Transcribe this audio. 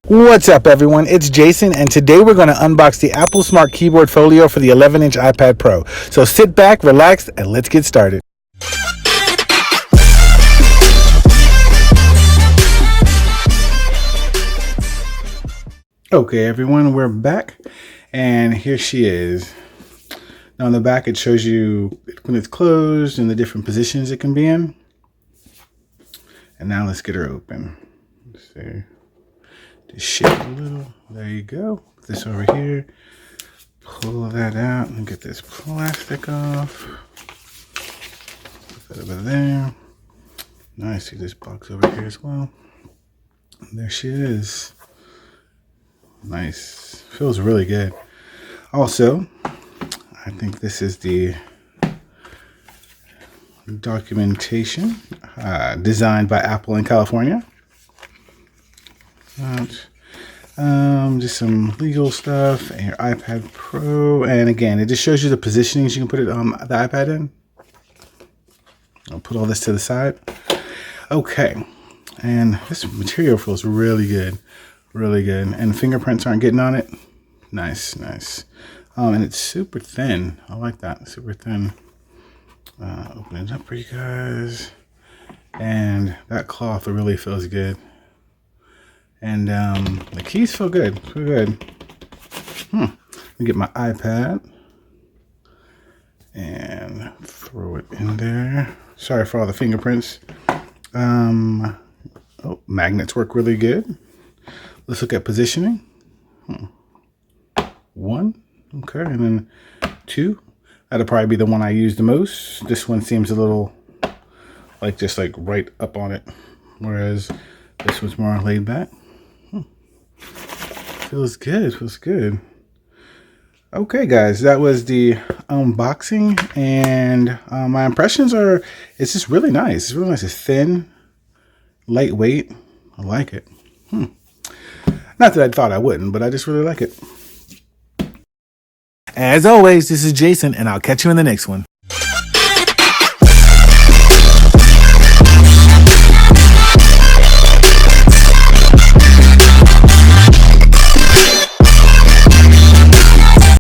What's up, everyone? It's Jason, and today we're going to unbox the Apple Smart Keyboard Folio for the 11-inch iPad Pro. So sit back, relax, and let's get started. Okay, everyone, we're back, and here she is. Now on the back, it shows you when it's closed and the different positions it can be in. And now let's get her open. Let's see. Just shake it a little. There you go. Put this over here. Pull that out and get this plastic off. Put that over there. Now I see this box over here as well. And there she is. Nice. Feels really good. Also, I think this is the documentation designed by Apple in California. Just some legal stuff and your iPad Pro, and again, it just shows you the positionings you can put it on the iPad in. I'll put all this to the side. Okay, and this material feels really good, and fingerprints aren't getting on it. Nice. And it's super thin. I like that, super thin. Open it up for you guys, and that cloth really feels good. And the keys feel good. Let me get my iPad and throw it in there. Sorry for all the fingerprints. Magnets work really good. Let's look at positioning. 1, okay, and then 2. That'll probably be the one I use the most. This one seems a little just right up on it, whereas this one's more laid back. Feels good. Okay, guys, that was the unboxing, and my impressions are, it's just really nice. It's really nice. It's thin, lightweight. I like it. Not that I thought I wouldn't, but I just really like it. As always, this is Jason, and I'll catch you in the next one.